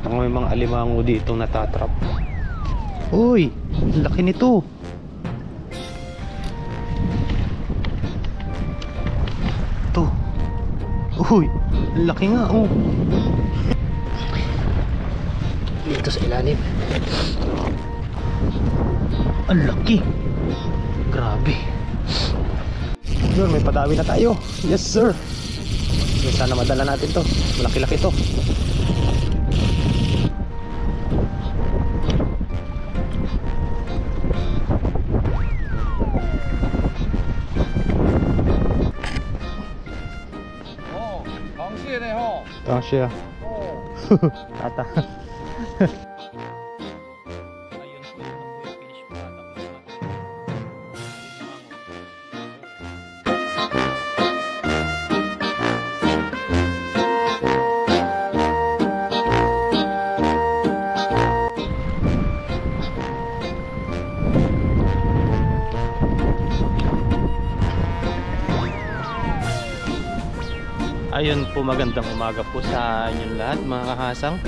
May mga alimango dito natatrap. Uy, laki nito. Ito. Uy, laki nga oh. Dito sa ilalim. Ang laki. Grabe. Yun, may padawi na tayo. Yes sir. Sana madala natin to. Malaki-laki to. Tasya. Tata. Ayun po, magandang umaga po sa inyong lahat mga kahasang.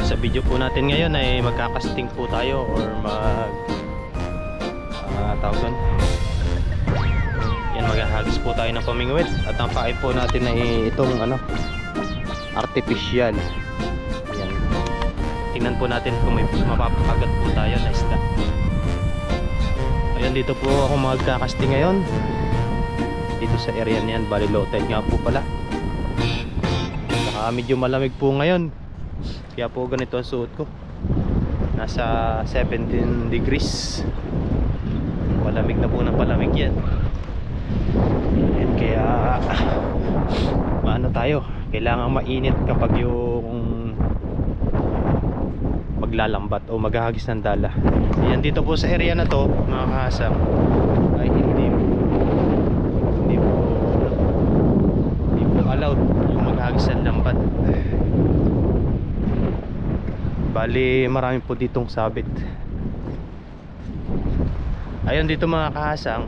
Sa video po natin ngayon ay magkakasting po tayo or tawag. Yan, maghahagis po tayo ng pamingwit. At ang pain po natin ay itong artificial. Yan. Tingnan po natin kung may mapapakagat po tayo na isda. Ayun, dito po ako magkakasting ngayon. Dito sa area niyan, bali low tide nga po pala. Saka medyo malamig po ngayon. Kaya po ganito ang suot ko. Nasa 17 degrees. Palamig na po ng palamig yan. And kaya maano tayo, kailangan mainit kapag yung maglalambat o maghahagis ng dala. Yan, dito po sa area na to mga kahasang ay hindi po allowed yung maghagis ng lambat. Bali marami po ditong sabit. Ayun, dito mga kahasang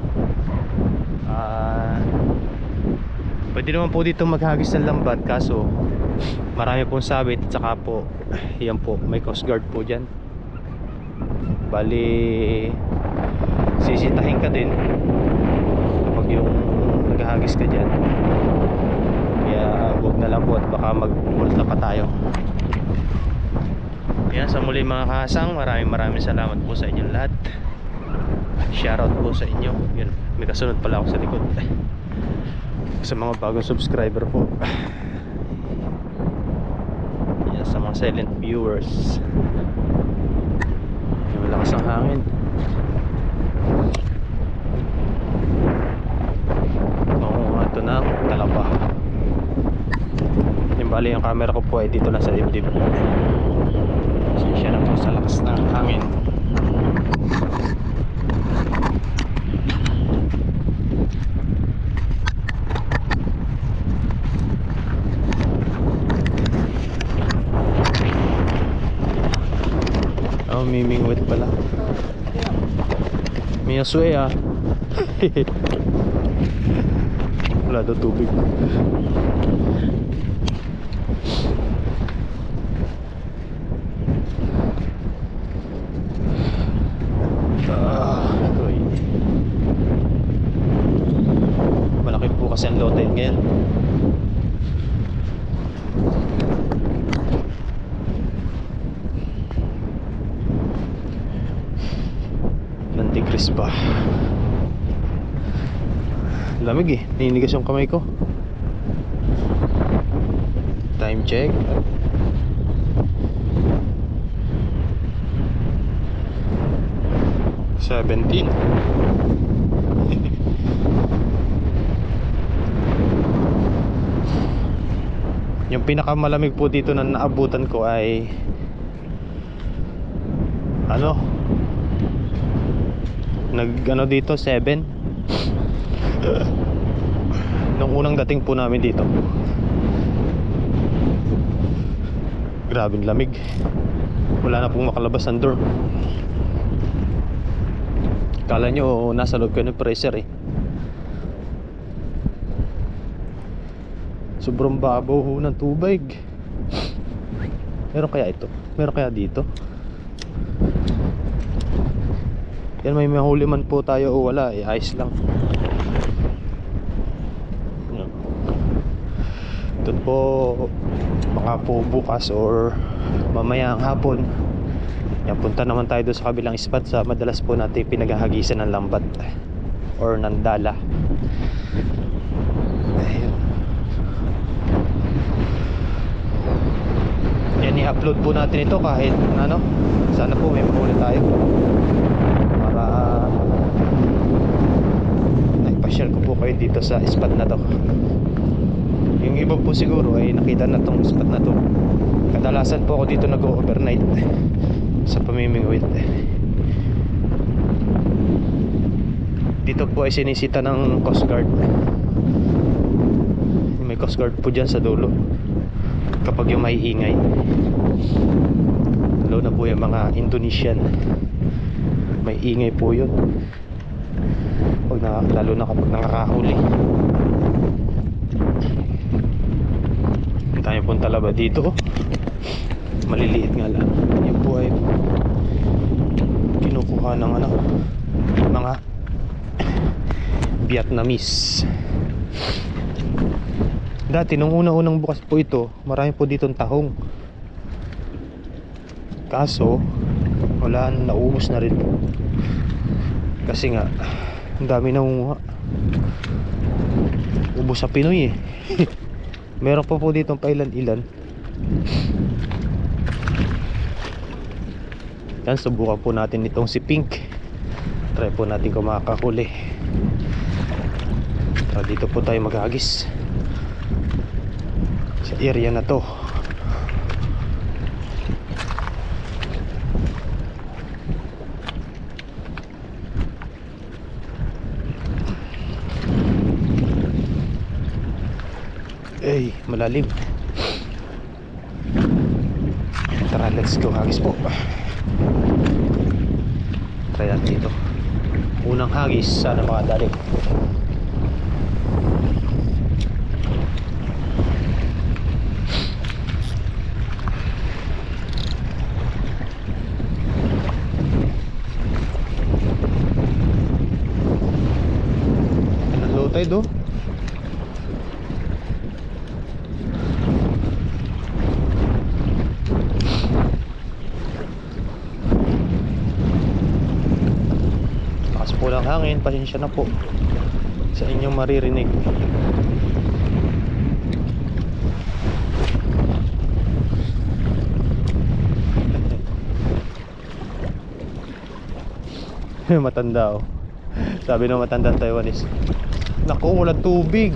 pwede naman po dito maghagis ng lambat, kaso marami pong sabit. Saka po yan po, may coast guard po dyan. Bali sisitahin ka din kapag yung naghahagis ka dyan. Kaya huwag na lang po at baka magmulta pa tayo. Yan, sa muli mga kahasang, maraming salamat po sa inyong lahat. Shoutout po sa inyo. Yan, may kasunod pala ako sa likod. Sa mga bagong subscriber po. Yan, sa mga silent viewers. Yan, malakas ang hangin. Ito na, talaba. Yung bali yung camera ko po ay dito lang sa dibdib. Siya na po sa lakas ng hangin. Oh, mimingwit pala. May asway ah. Wala daw tubig. Malaki po kasi ang low tide ngayon. Degrees pa. Lamig eh, ninigas yung kamay ko. Time check. $17. Yung pinakamalamig po dito na naabutan ko ay dito 7 nung unang dating po namin dito. Grabing lamig. Wala na pong makalabas ng door. Kala nyo nasa loob kayo ng freezer eh. Sobrang babaw ho ng tubig. Meron kaya ito? Meron kaya dito? Yan, may mahuli man po tayo o wala, ayos lang. Doon po baka po bukas or mamaya ang hapon, yan, punta naman tayo doon sa kabilang spot sa madalas po natin pinaghahagisan ng lambat or ng dala. Ayun. Yan, i-upload po natin ito kahit ano, sana po may mahuli tayo para naipasyal ko po kayo dito sa spot na to. Yung iba po siguro ay nakita na tong spot na to. Kadalasan po ako dito nag-overnight sa pamimingwit. Dito po ay sinisita ng Coast Guard. May Coast Guard po dyan sa dulo kapag yung may ingay. Lalo na po yung mga Indonesian, may ingay po yun lalo na kapag nakakahuli. Tayo pong talaba dito, maliliit nga lang. Yan po ay kinukuha ng ano, mga Vietnamese. Dati nung una-unang bukas po ito, marami po ditong tahong. Kaso wala, naubos na rin po. Kasi nga ang dami nangunguha. Ubos sa Pinoy eh. Meron pa po ditong pailan-ilan. Yan, subukan po natin itong si Pink. Try po natin kung makakahuli. Dito po tayo maghagis sa area na to. Ay, malalim. Tara, let's go, hagis po. Try natin dito. Unang hagis, sana makadali. Ano, low tide oh. Walang hangin, pasensya na po sa inyong maririnig. Matanda oh. Sabi ng matanda Taiwanese, naku, walang tubig.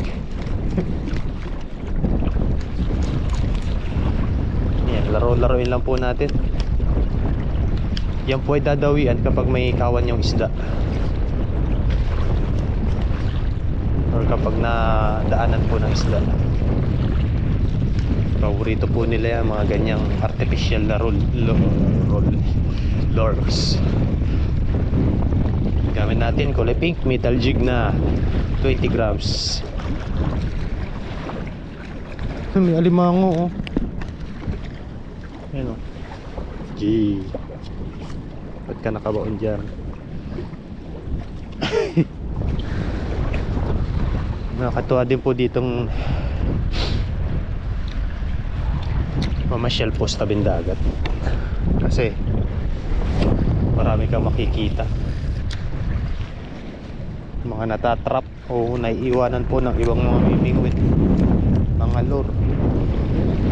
Yan, laro-laroin lang po natin. Yan po ay dadawian kapag may kawan yung isda or kapag nadaanan po ng isda. Paborito po nila yan, mga ganyang artificial na lures. Gamit natin kulay pink, metal jig na 20 grams. May alimango oh. Ayan oh. Gee, ba't ka nakabaon dyan? Nakakatuwa din po ditong mamasyal po sa tabing dagat kasi marami kang makikita, mga natatrap o naiiwanan po ng ibang mga mimingwit, mga lure.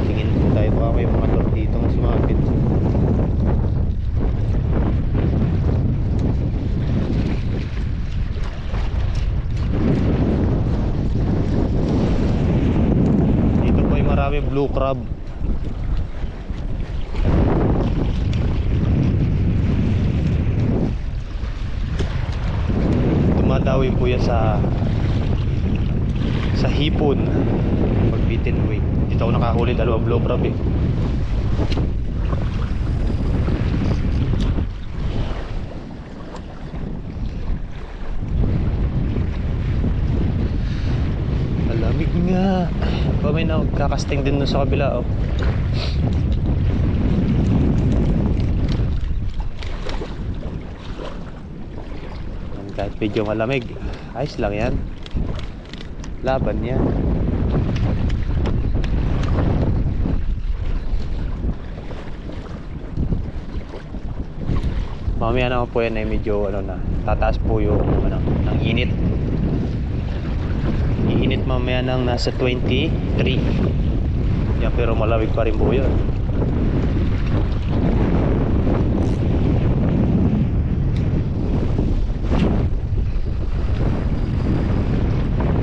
Tingin po tayo baka may mga lure dito na sumapit. Marami blue crab. Dumadawi po yan sa hipon pag beaten away. Dito ako nakahuli dalawang blue crab eh. Malamig nga. Pa may nagkakasting din doon sa kabila oh. Kahit medyo malamig, ayos lang yan. Laban yan. Mamaya naman po yan ay medyo ano na, tataas po yung ano, ng init. Iinit mamaya ng nasa 23. Yan, pero malamig pa rin po yun.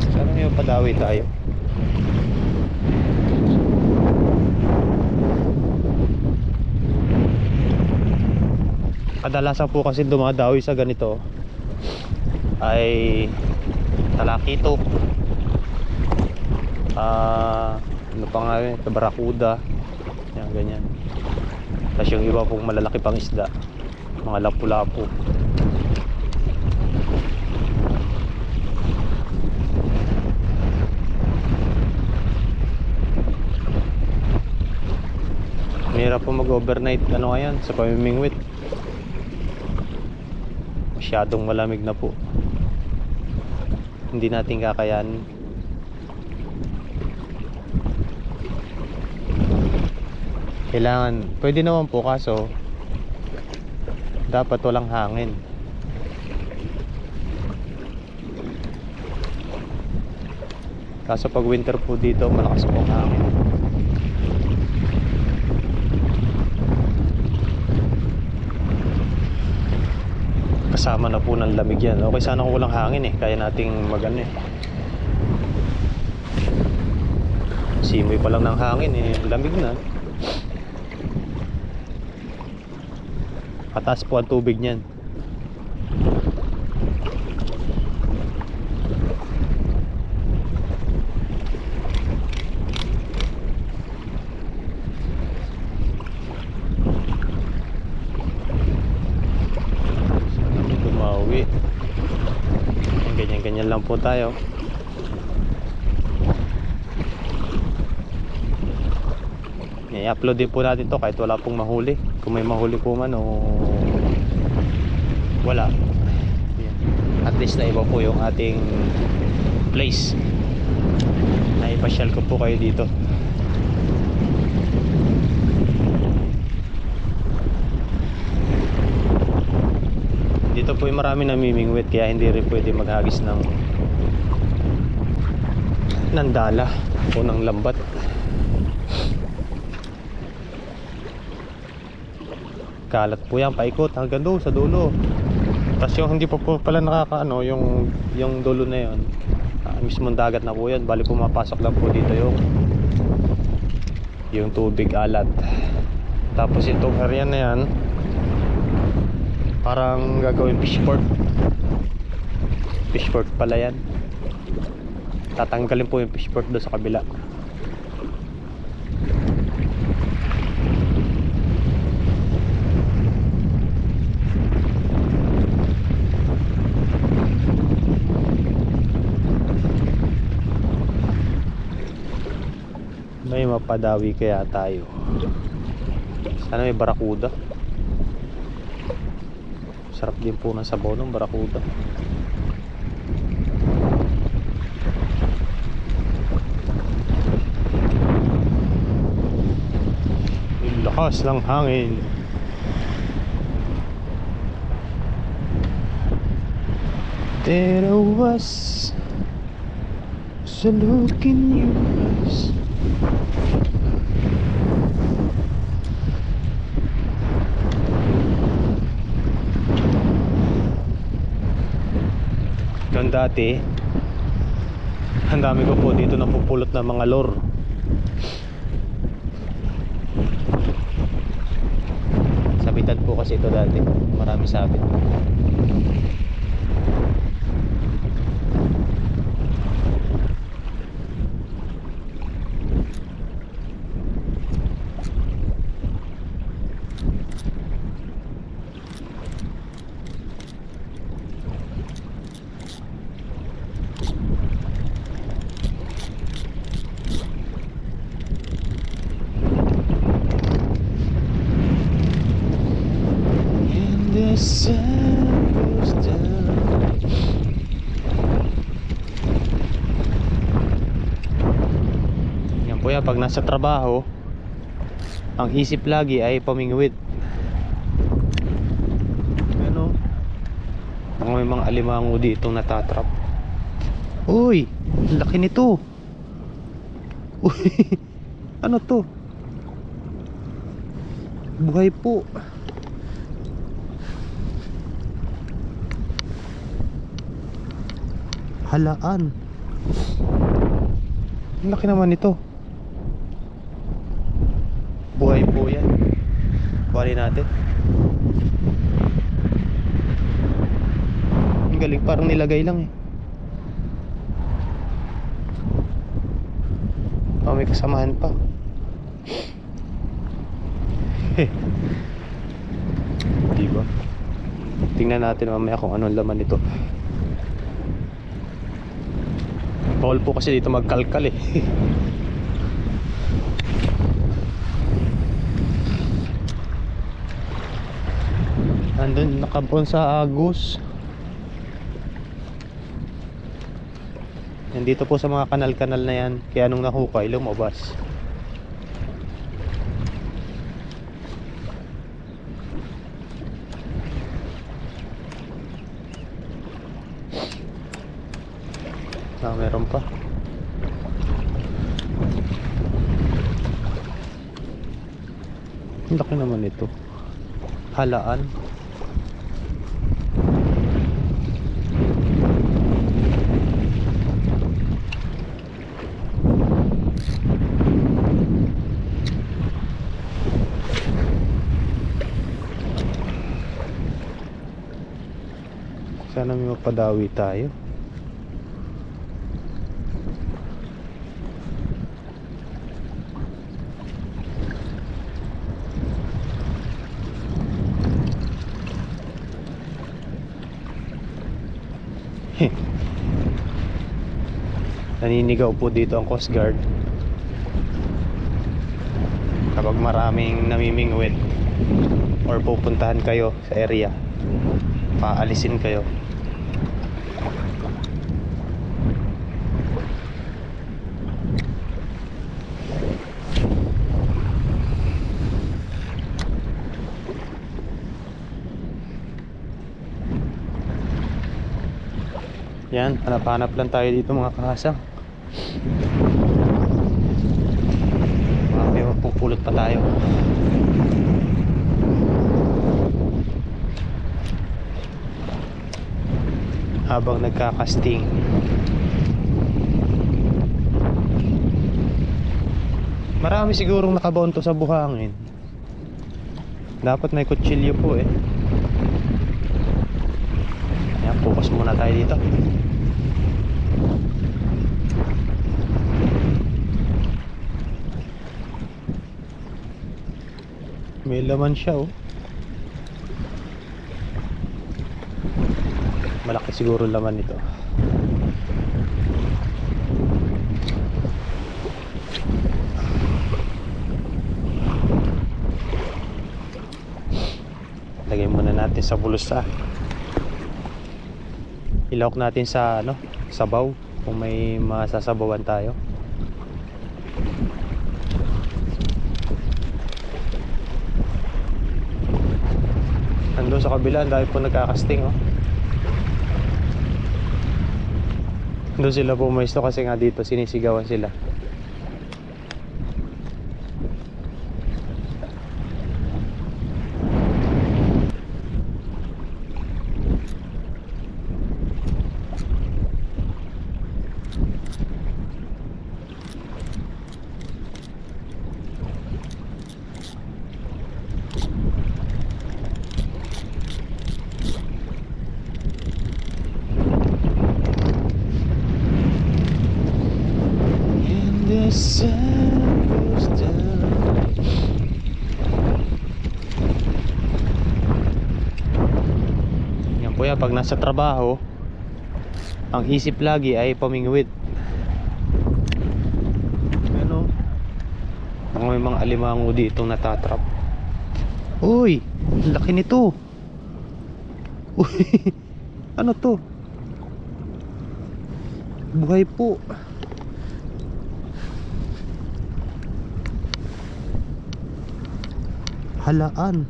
Sana yung padawi tayo. Kadalasan po kasi dumadawi sa ganito ay talakito, ano pa nga yun, barakuda, yan ganyan. Tapos yung iba pong malalaki pang isda, mga lapu-lapu. Mahirap po mag-overnight ano ngayon sa pamimingwit. Masyadong malamig na po, hindi natin kakayanin. Kailangan, pwede naman po, kaso dapat walang hangin. Kaso pag winter po dito, malakas po ang hangin. Kasama na po ng lamig yan. Okay sana kung walang hangin eh, kaya nating magano eh. Simoy pa lang ng hangin eh, lamig na. Pataas po ang tubig niyan. Tumawi. Ganyan-ganyan lang po tayo. I-upload din po natin to kahit wala pong mahuli. Kung may mahuli po man o wala, at least na iba po yung ating place. Naipasyal ko po kayo dito. Dito po yung marami namimingwit, kaya hindi rin pwede maghagis ng dala o ng lambat. Kalat po yan, paikot hanggang doon sa dulo. Tapos yung hindi pa po pala nakakaano, yung dulo na yun, mismong dagat na po yan. Bali pumapasok lang po dito yung tubig alat. Tapos itong area na yan, parang gagawin fishport. Fishport pala yan. Tatanggalin po yung fishport doon sa kabila. May mapadawi kaya tayo. Sana may barakuda. Sarap din po ng sabaw ng barakuda. Yung lakas ng hangin. There was a look in your eyes. Noon dati, ang dami ko po dito napupulot ng mga lure. Sabitan po kasi ito dati, marami sabit. The sun goes down. kuya, pag nasa trabaho, ang isip lagi ay pamingwit. Ano? May mga alimango dito natatrap. Uy, laki nito. Uy, ano to? Buhay po. Halaan. Ang laki naman nito. Buhay po yan. Kuhanin natin. Ang galing, parang nilagay lang eh. Oh, may kasamahan pa. Diba? Tingnan natin mamaya kung anong laman nito. Bawal po kasi dito magkalkal eh. Andun nakabon sa agos. Nandito po sa mga kanal-kanal na yan. Kaya nung nahukay, lumabas. Ah, meron pa. Ang laki naman ito. Halaan. Sana may mapadawi tayo. Naninigaw po dito ang Coast Guard kapag maraming namimingwit or pupuntahan kayo sa area, paalisin kayo. Yan, hanap-hanap lang tayo dito mga kahasang. May mapupulot pa tayo. Habang nagkakasting. Marami sigurong nakabaon to sa buhangin. Dapat may kutsilyo po eh. Yan, focus muna tayo dito. May laman siya oh. Malaki siguro laman nito. Lagay muna natin sa bulsa. Ilawak natin sa ano, sabaw kung may masasabawan tayo. Nandun sa kabila, dahil po nagkakasting oh. Doon sila pumesto kasi nga dito sinisigawan sila. Yan po yan, pag nasa trabaho, ang isip lagi ay pamingwit. Ano? May mga alimango dito natatrap. Uy, laki nito. Uy, ano to? Buhay po. Halaan.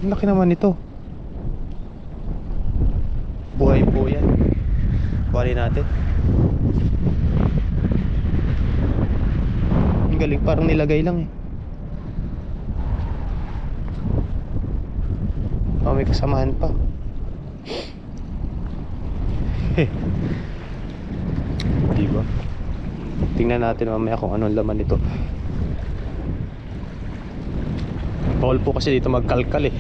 Ang laki naman ito. Buhay po yan. Kuhanin natin. Ang galing, parang nilagay lang eh. Oh, may kasamahan pa. Diba? Tingnan natin mamaya kung anong laman nito. Bawal po kasi dito magkalkal eh.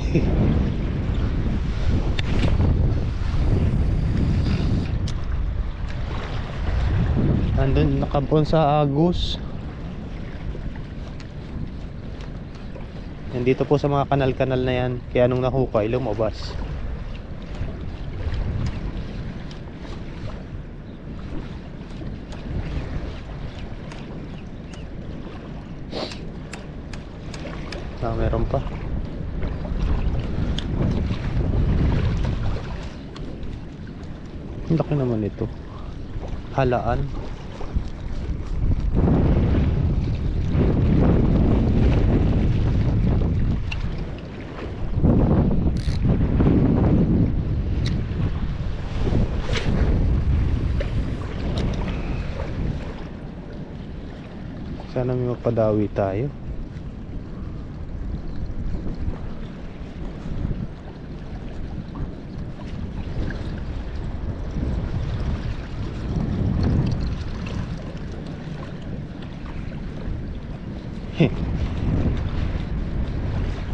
Andun nakabon sa agos. Nandito po sa mga kanal-kanal na yan. Kaya nung nahukay lumabas. Meron pa. Ang laki naman ito. Halaan. Sana may mapadawi tayo.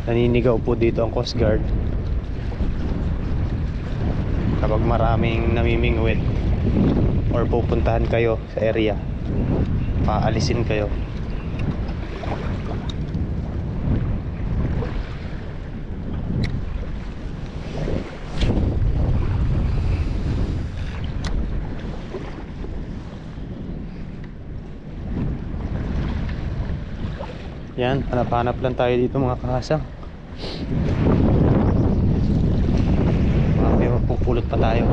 Naninigaw po dito ang Coast Guard kapag maraming namimingwit or pupuntahan kayo sa area, paalisin kayo. Yan, hanap-hanap lang tayo dito mga kahasang. May mapupulot pa tayo.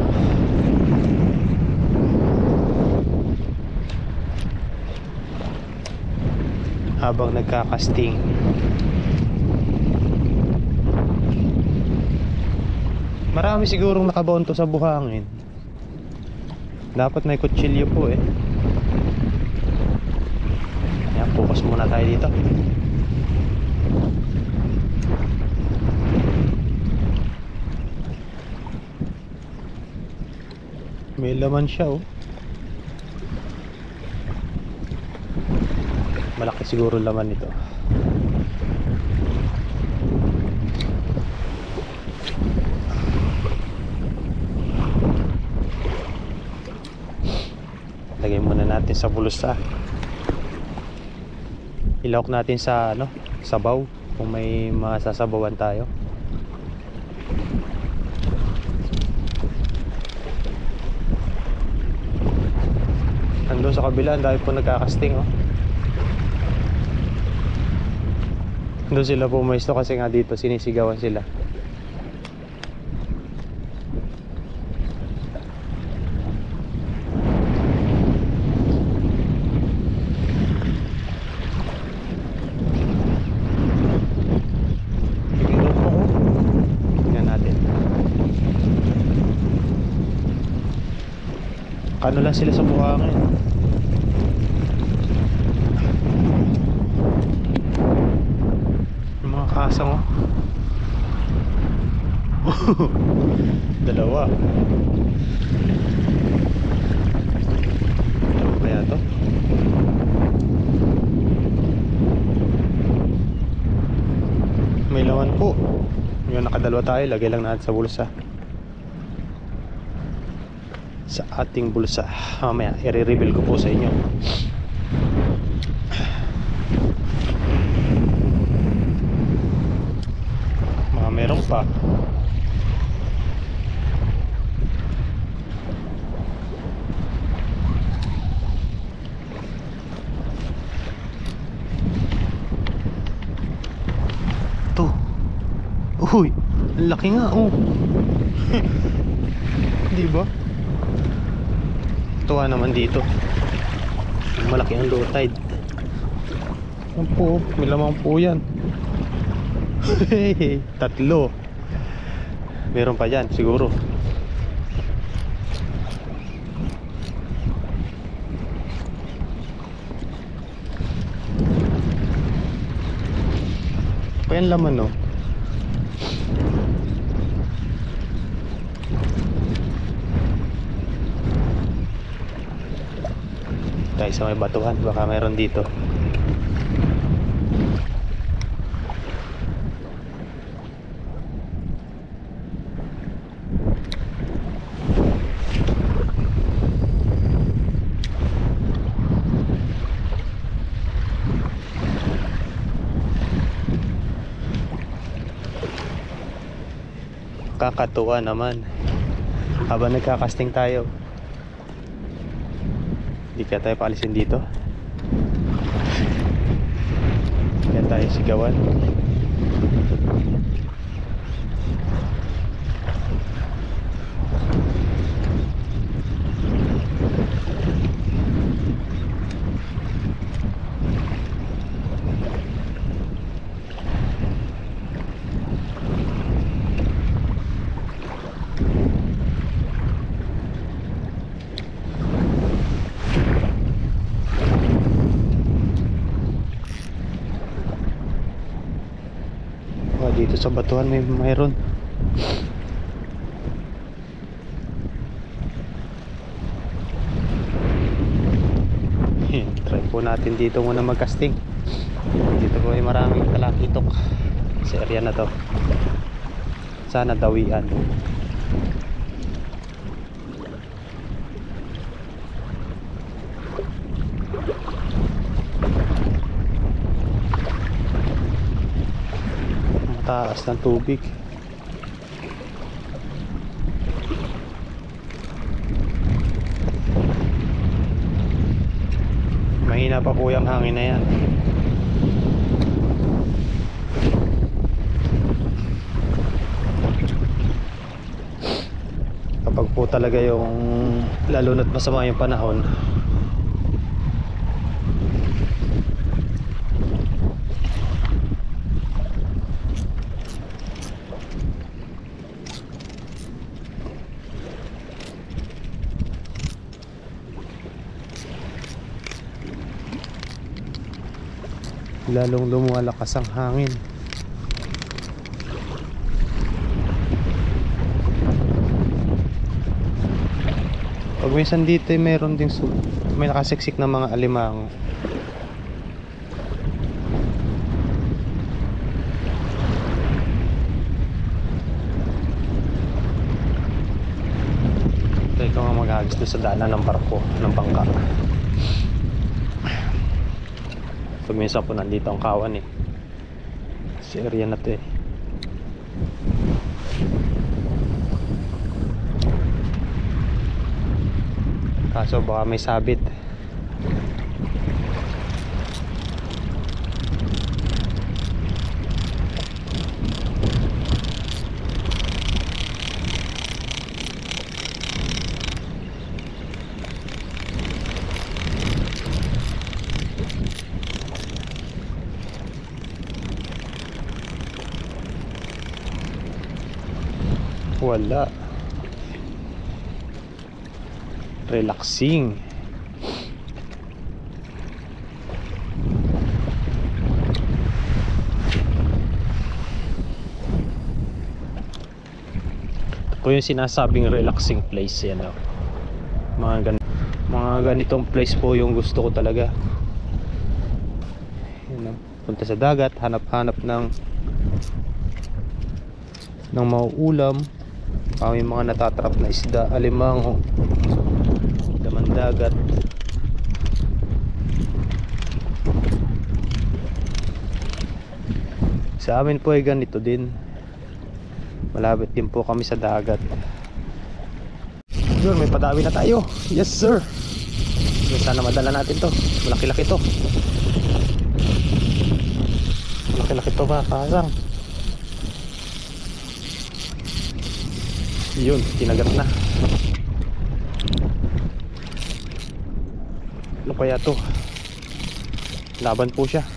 Habang nagkakasting. Marami sigurong nakabaon to sa buhangin. Dapat may kutsilyo po eh. Ayan, focus muna tayo dito. May laman siya oh. Malaki siguro laman nito. Lagay muna natin sa bulsa. Ilawak natin sa sabaw kung may masasabawan tayo. Andun sa kabila, ang dami po nagkakasting oh. Doon sila pumesto kasi nga dito sinisigawan sila. Tingnan natin. Kano lang sila sa buhangin. Kasang oh. Dalawa. Ano kaya to? May laman po. Yung nakadalawa tayo, lagay lang natin sa bulsa. Sa ating bulsa. Mamaya, i-reveal ko po sa inyo. Meron pa. Ito. Uy, ang laki nga oh. Di ba? Tuwa naman dito. Malaki ang low tide. Yan po, may lamang po yan. Tatlo. Meron pa yan siguro. Pa yan laman, no? Tayo sa may batuhan, baka meron dito. Kakatuwa naman habang nagkakasting tayo. Hindi kaya tayo paalisin dito. Kaya tayo sigawan. Dito sa batuhan mayroon. Try po natin dito muna magcasting. Dito po ay maraming talakitok sa area na to. Sana dawian. Taas ng tubig. Mahina pa po yung hangin na yan. Kapag po talaga yung lalo na't masama yung panahon, lalong lumalakas ang hangin. Pag minsan dito ay mayroon ding may nakasiksik na mga alimango. Ito ikaw nga maghagis doon sa daanan ng barko, ng bangka. Pag minsan po nandito ang kawan eh, sa area na to eh. Kaso baka may sabit. Wala. Relaxing. Ito po yung sinasabing relaxing place yan, oh. Mga ganitong place po yung gusto ko talaga. Yan, oh. Punta sa dagat, hanap-hanap ng mauulam. May mga natatrap na isda, alimango, daman dagat. Sa amin po ay ganito din. Malapit din po kami sa dagat. Yun, may padawi na tayo. Yes sir. Sana madala natin to. Malaki-laki to. Malaki-laki to ba? Parang yun, kinagat na. Ano kaya to? Laban po siya.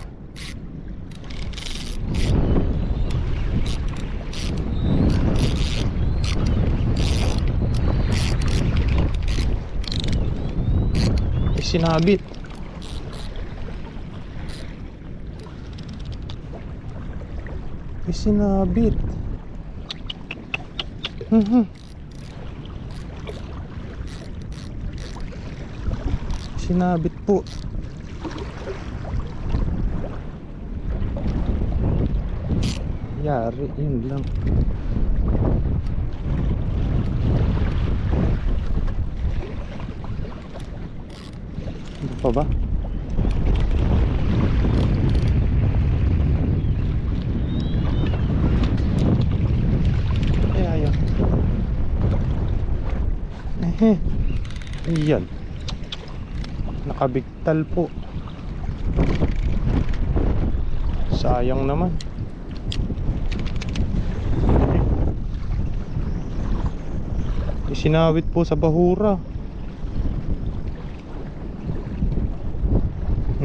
sinabit. May sinabit. Sinabit po. Yari, yun lang. Ano pa ba? Ay, ayaw. Ayan. Nakabigtal po. Sayang naman. Isinawit po sa bahura.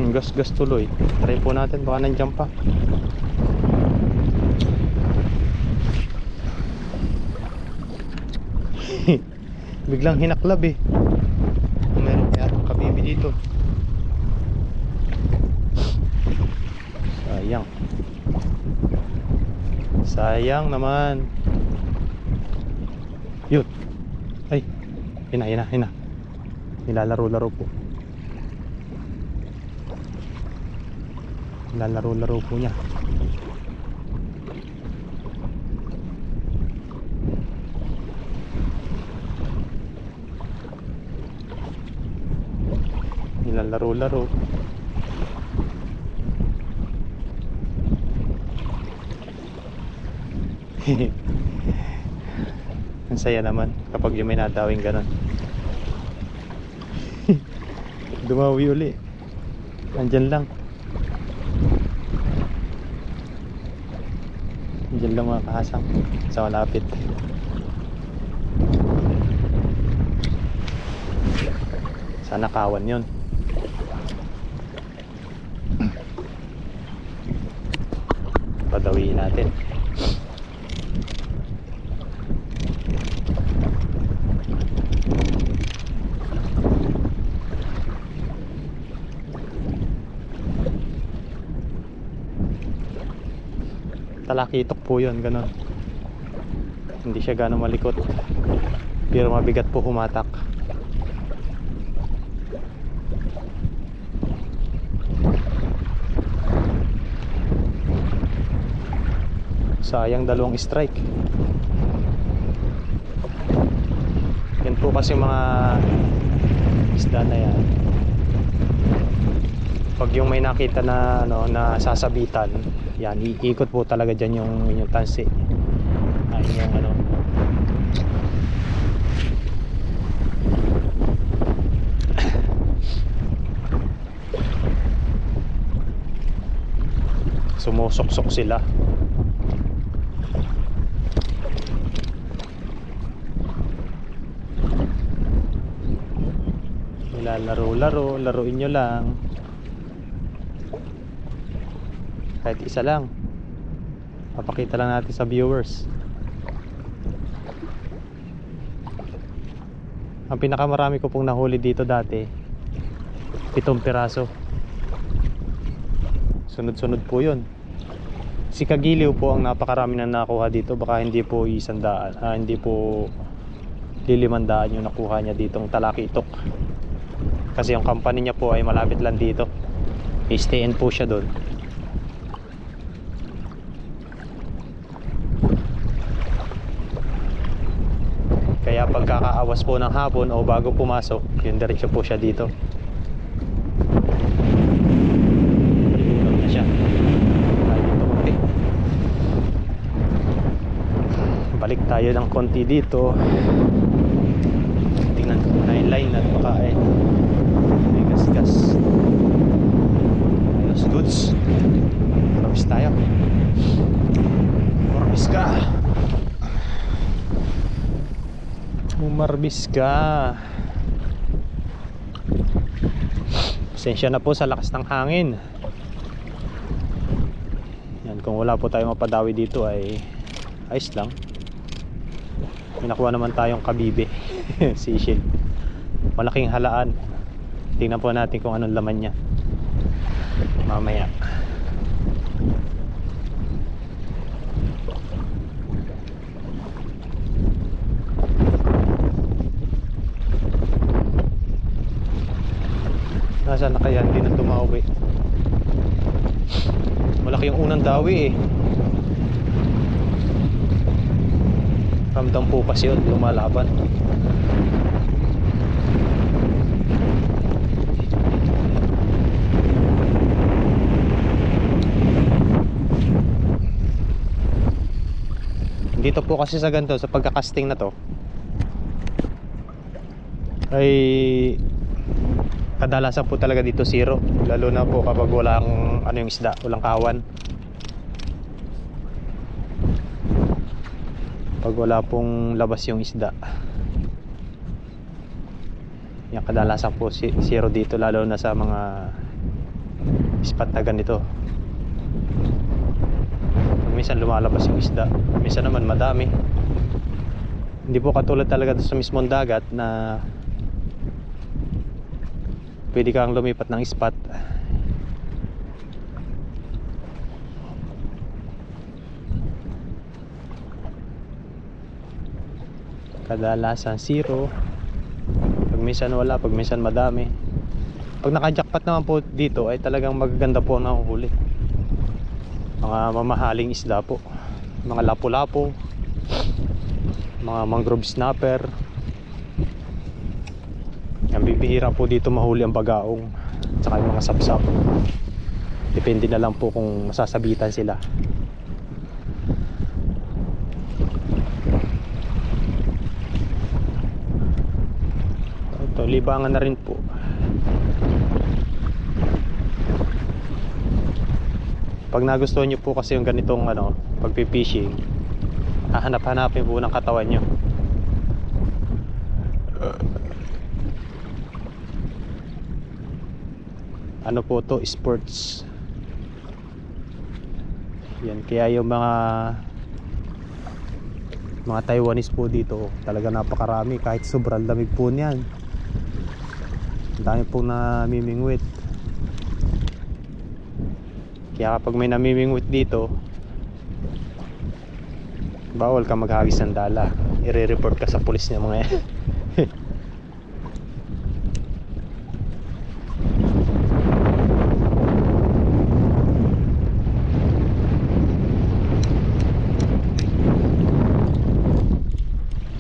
Gas-gas tuloy. Try po natin, baka nandiyan pa. Biglang hinaklab eh. Meron kaya itong kabibi dito. Sayang. Sayang naman. Yun. Ay, hina. Nilalaro-laro po. Nilalaro-laro po niya. Nilalaro-laro. Ang saya naman kapag yung may nadawing ganon. Dumawi uli. Andyan lang. Andyan lang mga kahasang sa malapit. Sana kawan yun. Padawiin natin. Talakitok po yun, ganun. Hindi siya gano'ng malikot, pero mabigat po humatak. Sayang, 2 strike. Yan po kasi mga isda na yan. Pag yung may nakita na na sasabitan, yan, iikot po talaga dyan yung tansi. Ay, yung sumusok-sok sila. Nilalaro-laro, laruin nyo lang. Kahit isa lang, papakita lang natin sa viewers. Ang pinakamarami ko pong nahuli dito dati, 7 piraso. Sunod-sunod po yun. Si Kagiliw po ang napakarami na nakuha dito. Baka hindi po 100, hindi po 500 yung nakuha niya ditong Talakitok. Kasi yung company niya po ay malapit lang dito. I-stay-in po siya doon. Kaya pagkakaawas po ng hapon o bago pumasok, yun diretso po siya dito. Palibulog na siya. Okay. Balik tayo ng konti dito. Tingnan ko na yung line at baka may gas-gas. Ayos, goods. Marabis tayo. Marabis ka. Umarbis ka. Pasensya na po sa lakas ng hangin. Yan, kung wala po tayong mapadawi dito ay ayos lang. May nakuha naman tayong kabibe. Sisig. Malaking halaan. Tingnan po natin kung anong laman niya mamaya. Nasaan na kaya? Hindi na tumauwi. Malaki yung unang dawi eh. Ramdam po kasi yun, lumalaban. Dito po kasi sa ganito, sa pagkakasting na to ay kadalasan po talaga dito zero, lalo na po kapag walang ano yung isda, walang kawan. Pag wala pong labas yung isda, yan kadalasan po zero dito, lalo na sa mga spot na ganito. Minsan lumalabas yung isda, minsan naman madami. Hindi po katulad talaga sa mismong dagat na pwede kang lumipat ng spot. Kadalasan zero. Pag minsan wala, pag minsan madami. Pag naka-jackpot naman po dito ay talagang magaganda po na huli. Mga mamahaling isda po, mga lapu-lapu, mga mangrove snapper. Ang bibihira po dito mahuli ang bagaong tsaka yung mga sapsap. Depende na lang po kung masasabitan sila. Ito, libangan na rin po. Pag nagustuhan nyo po kasi yung ganitong ano, pagpipishing, hahanap-hanapin po ng katawan nyo. Ano po to, sports. Yan, kaya yung mga Taiwanese po dito talaga napakarami, kahit sobrang lamig po niyan. Ang dami po namimingwit. Kaya kapag may namimingwit dito, bawal ka maghagis ng dala. I-report ka sa pulis niya mga yan.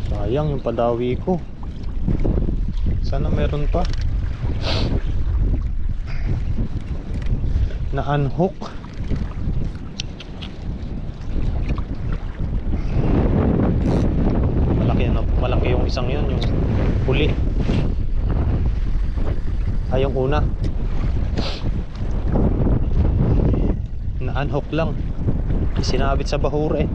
Sayang yung padawi ko. Sana meron pa na unhook. Malaki yung isang yun, yung huli. Ay, yung una na unhook lang, sinabit sa bahura eh.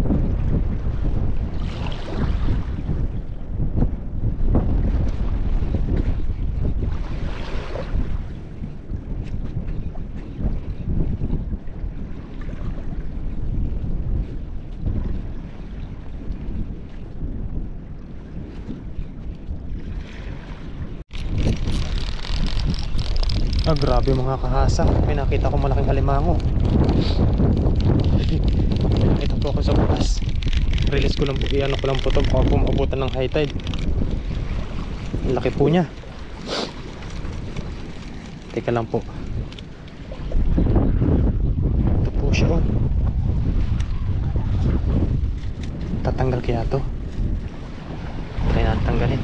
Ah, grabe mga kahasa. May nakita ko malaking halimango. Ito po ako sa bukas. Release ko lang po, iano ko lang po ito baka po maabutan ng high tide. Ang laki po niya. Teka lang po. Ito po siya oh. Tatanggal kaya ito. Try natin tanggalin.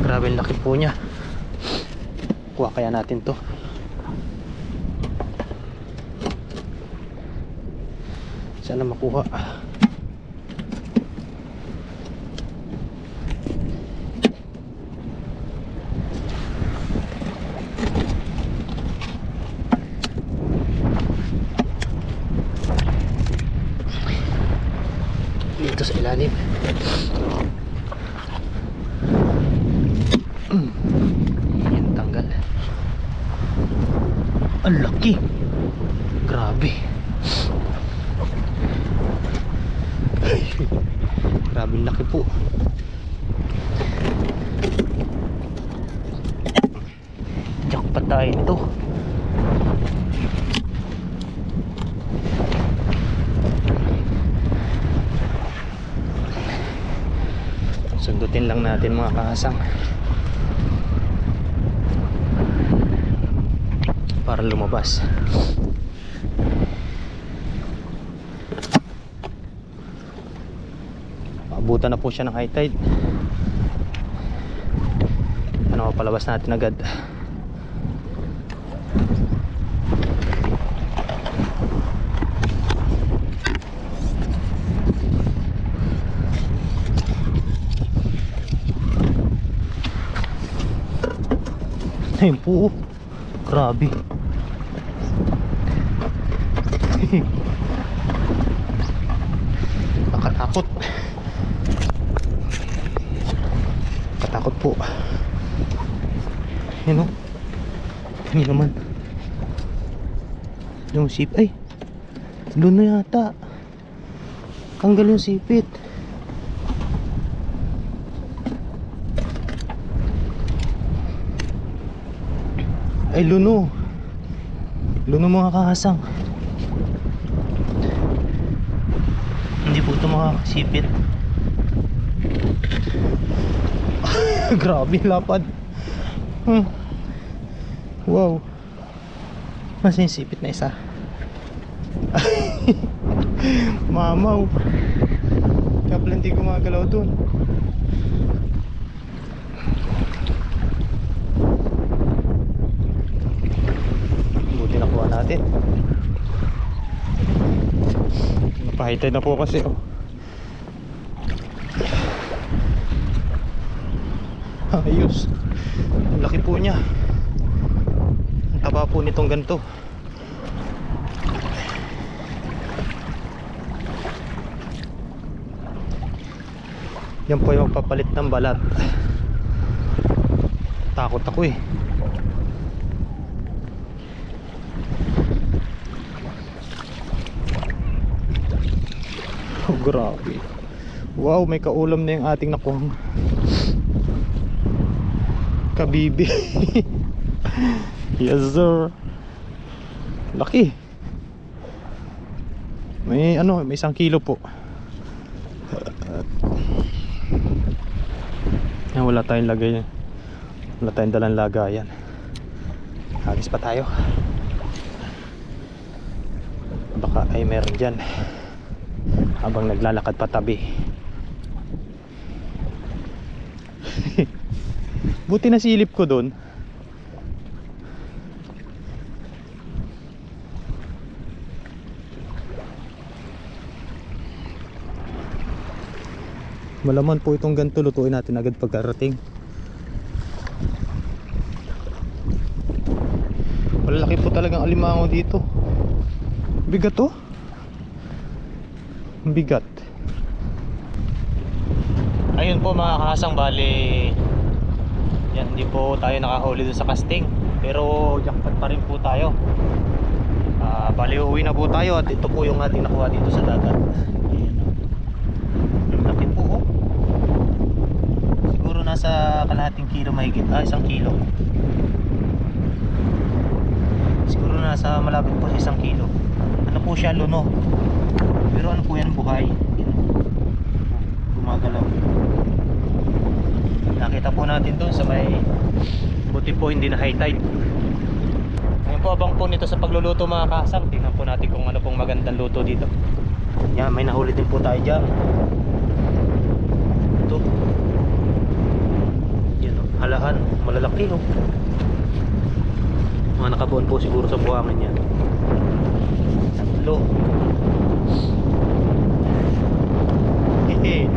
Grabe ang laki po niya. Kuha kaya natin to. Sana makuha. Dito sa ilalim. Yan, tanggal. Ang laki. Grabe. po. Jackpot tayo nito. Sundutin lang natin mga kahasang para lumabas. Abutan na po siya ng high tide. Ano, palabas natin agad. Ayun po, grabe. Nakatakot. Nakatakot po. Yun o. Hindi naman. Yung sip, ay doon na yata. Tanggal yung sipit. Ay, luno. Luno mga kahasang. Hindi po ito makakasipit. Grabe lapad. Wow. Nasa yung sipit na isa. Mamaw. Kaya pala hindi gumagalaw dun. Nakuha natin. Napahitay na po kasi oh. Ayos. Ang laki po niya. Ang taba po nitong ganito. Yan po yung magpapalit ng balat. Takot ako eh. Oh, grabe. Wow, may kaulam na yung ating nakuhang kabibi. Yes sir. Laki. May ano, may 1 kilo po. Wala tayong lagay. Wala tayong dalang lagayan. Hagis pa tayo. Baka ay meron dyan habang naglalakad patabi. Buti na silip ko doon. Malaman po itong ganito, lutuin natin agad pagkarating. Malalaki po talagang alimango dito. Bigat to. Bigat. Ayun po mga kahasang, bali yan, hindi po tayo nakahuli dun sa casting, pero jackpot pa rin po tayo. Bali uuwi na po tayo at ito po yung ating nakuha dito sa dagat. Laki po oh. Siguro nasa kalahating kilo mahigit, 1 kilo. Siguro nasa malapit po sa 1 kilo. Ano po siya, luno. Pero ano po yan, buhay. Gumagalaw. Nakita po natin doon sa may, buti po hindi na high tide. Ngayon po abang po nito sa pagluluto mga kasang. Tingnan po natin kung ano pong magandang luto dito. Yan, may nahuli din po tayo dyan. Ito. Yan o, halahan, malalaki o. Mga nakabuon po siguro sa buwangan yan. 3.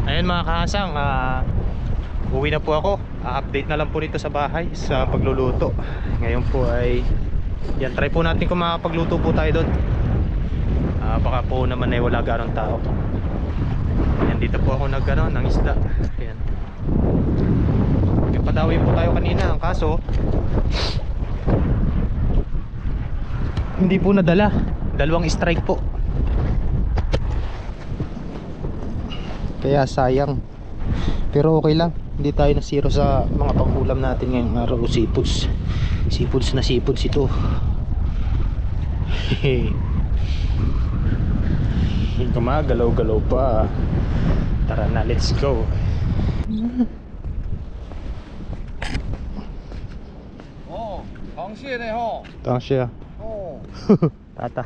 Ayan mga kahasang, uwi na po ako. Update na lang po nito sa bahay sa pagluluto. Ngayon po ay yan, try po natin kung makapagluto po tayo doon. Baka po naman ay wala ganong tao. Ayan, dito po ako nag-ano ng isda. Ayan, padawin po tayo kanina, ang kaso hindi po nadala. 2 strike po. kaya sayang. Pero okay lang, hindi tayo na zero sa mga pang-ulam natin ngayong araw. Seafoods, seafoods na seafoods ito. Yung gumagalaw-galaw pa. Tara na, let's go. 어, 당시에네 형. Tangsya. 어. Tata.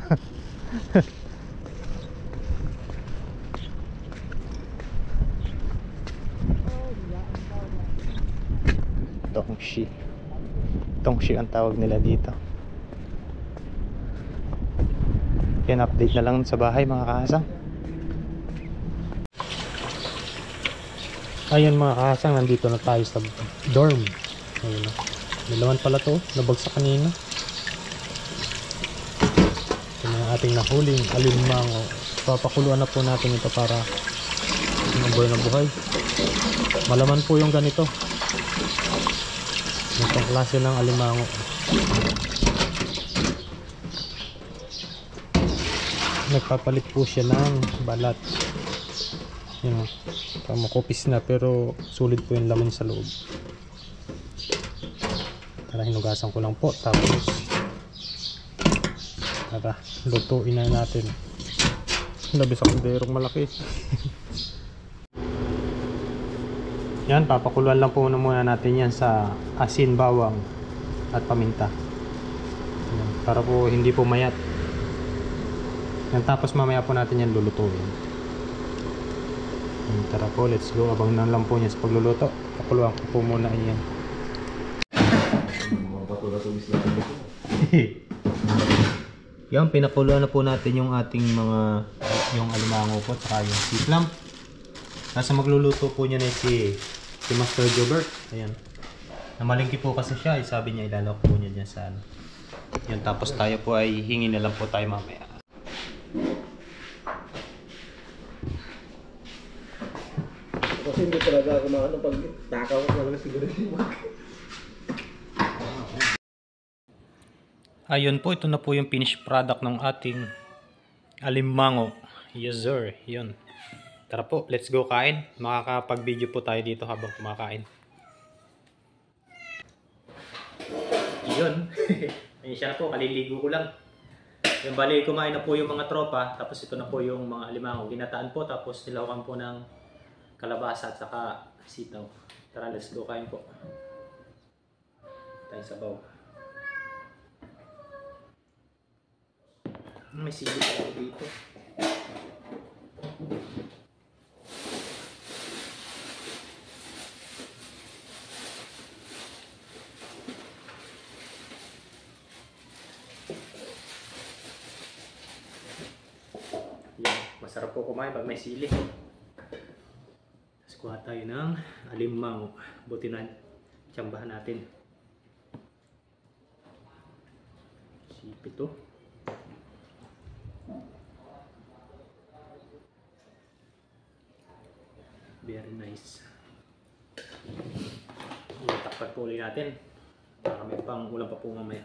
Tongshi. Tongshi ang tawag nila dito. Yan, update na lang sa bahay mga kahasang. Ayun mga kahasang, nandito na tayo sa dorm. Ayun na. Dalawan pala to, nabagsak kanina. Ito na yung ating nahuling alimango. Papakuluan na po natin ito para mabuhay na buhay. Malaman po yung ganito. Itong klase ng alimango. Nagpapalit po siya ng balat. Yan, makupis na pero sulit po yung laman sa loob. Tara, hinugasan ko lang po. Tapos tara, lutuin na natin. Labi sa kunderong malaki. Yan, papakuluan lang po muna natin yan sa asin, bawang at paminta. Yan, para po hindi po mayat. Yan, tapos mamaya po natin yan lulutuin. Yan, tara po, let's go. Abang na lang po niya sa pagluluto. Pakuluan ko po muna yan. Yan, pinakuluan na po natin yung ating mga yung alimango po at yung sea clam. Nasa magluluto po niya na si Master Jobert. Ayan. Namalingki po kasi siya. Sabi niya ilalak po niya dyan sa ano. Yan, tapos tayo po ay hingi na lang po tayo mamaya. Kasi hindi talaga ako maano pag takaw ko talaga siguro yung Ayun po, ito na po yung finished product ng ating alimango. Yes sir, yun. Tara po, let's go kain. Makakapag-video po tayo dito habang kumakain. Yun. Ayun siya na po, kaliligo ko lang. Yung bali, kumain na po yung mga tropa. Tapos ito na po yung mga alimango. Ginataan po, tapos nilawakan po ng kalabasa at saka sitaw. Tara, let's go kain po. Tayo sabaw. May sili ako dito. Yan, masarap po kumain pag may sili. Tapos kuha tayo ng alimango. Buti na tsambahan natin. Sipit to. Very nice. Takpan po ulit natin. Para may pang ulam pa po mamaya.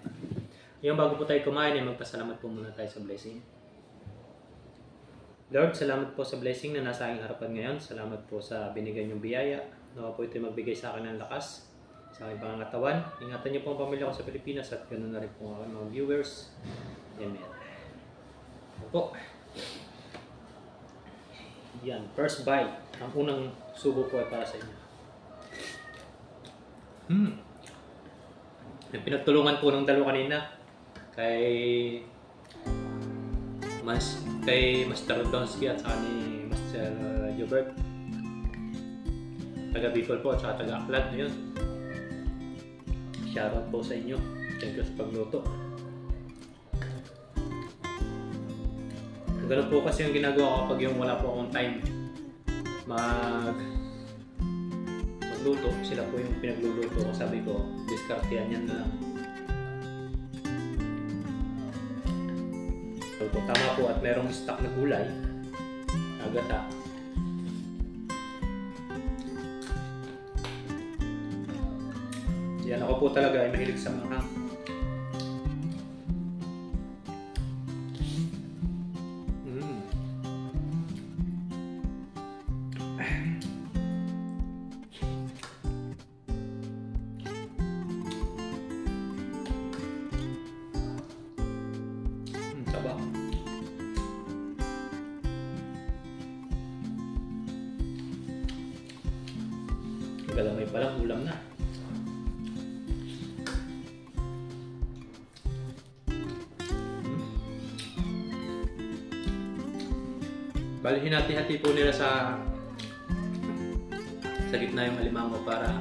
Yung bago po tayo kumain, magpasalamat po muna tayo sa blessing. Lord, salamat po sa blessing na nasa aking harapan ngayon. Salamat po sa binigay niyong biyaya. Nawa po ito magbigay sa akin ng lakas sa aking pangangatawan. Ingatan niyo po ang pamilya ko sa Pilipinas at ganoon na rin po ang aking mga viewers. Amen. Opo. Yan, first bite. Ang unang subo ko ay para sa inyo. Yung pinagtulungan po ng dalawa kanina kay Master Donsky at saka ni Master Jobert. Taga Bicol po at saka taga Aklan. Ayun. Shoutout po sa inyo. Thank you sa pagluto. Ganun po kasi yung ginagawa ko kapag yung wala po akong time magluto. Sila po yung pinagluluto ko. Sabi ko, diskartehan yan na lang. So, tama po at merong stock na gulay. Agata. Yan, ako po talaga ay mahilig sa manghang. Galamay pa lang, ulam na. Bali, hinati-hati po nila sa gitna yung alimango para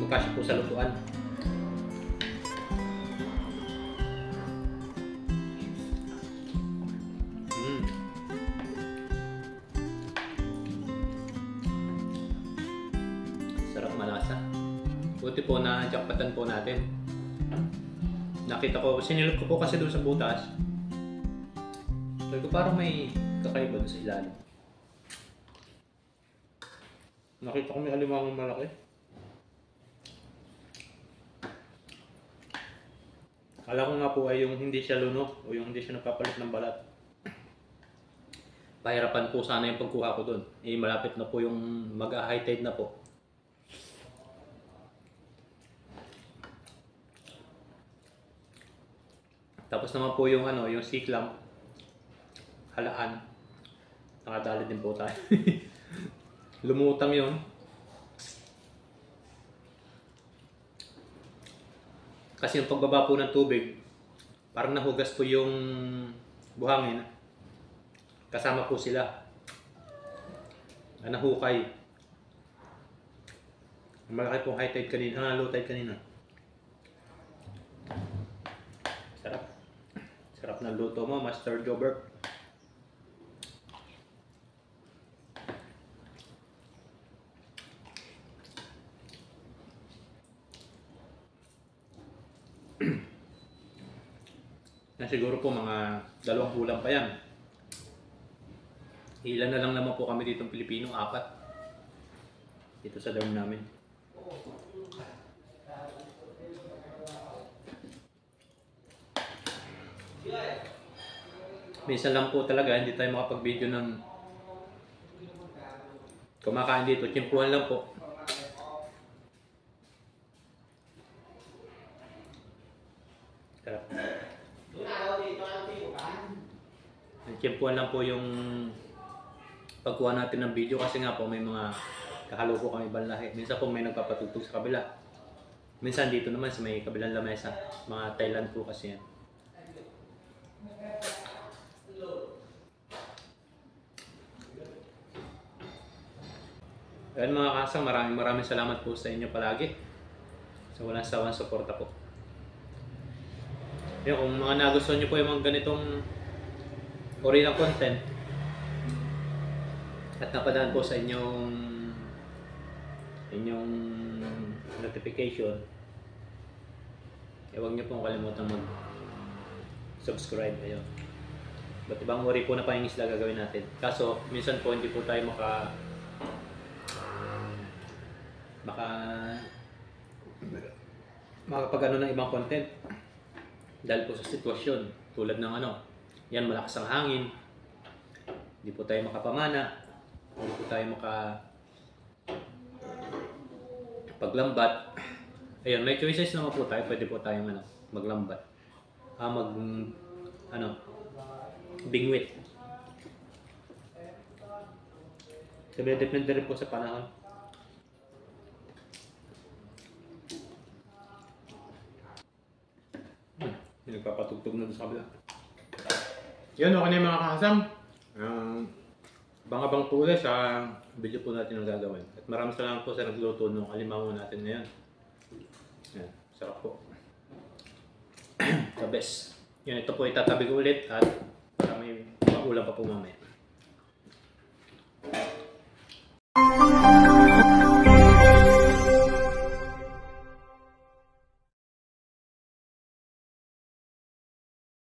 magkasya po sa lutuan. Sarap, malasa. Buti po na jackpotan po natin. Nakita ko, sinilip ko po kasi doon sa butas. Sabi ko parang may kakaiba doon sa ilalim. Nakita ko may alimangong malaki. Kala ko nga po ay yung hindi siya lunok o yung hindi siya nagpapalit ng balat. Pahirapan po sana yung pagkuha ko doon. Eh, malapit na po yung mag-high tide na po. Tapos naman po yung yung siklam, halaan. Nakadali din po tayo. Lumutang yun. Kasi yung pagbaba po ng tubig, parang nahugas po yung buhangin. Kasama po sila. Nahukay. Malaki pong high tide kanina, low tide kanina. Sarap. Sarap ng luto mo, Master Jobert. Na siguro po mga 2 ulam pa yan. Ilan na lang naman po kami ditong Pilipino, 4. Dito sa dorm namin. Minsan lang po talaga hindi tayo makapag-video ng kumakain dito. Tiyempuhan lang po. Sarap. Tiyempuhan lang po yung pagkuha natin ng video kasi nga po may mga kakalo po kami ibang lahi. Minsan po may nagpapatugtog sa kabila. Minsan dito naman sa may kabilang lamesa. Mga Thailand po kasi yan. Ayan mga kasang, maraming salamat po sa inyo palagi. Sa walang sawang suporta po. Ayan, kung mga nagustuhan nyo po yung mga ganitong uri ng content at napadaan po sa inyong notification, huwag nyo pong kalimutan mag-subscribe. Ayun. Ba't ibang uri po na pangingisda gagawin natin. Kaso, minsan po hindi po tayo makapag-ano ng ibang content dahil po sa sitwasyon tulad ng yan, malakas ang hangin, hindi po tayo makapamana, hindi po tayo paglambat. Ayun, may choices naman po tayo, pwede po tayong maglambat, bingwit. Depende rin po sa panahon. Nagpapatugtog na doon sa kabila. Yun, okay na yung mga kahasam. Abang-abang po ulit sa video po natin ang gagawin. At maraming salamat po sa nagluto ng alimango natin ngayon. Yan, sarap po. The best. Yan, ito po itatabi ko ulit at para may ulam pa po mamaya.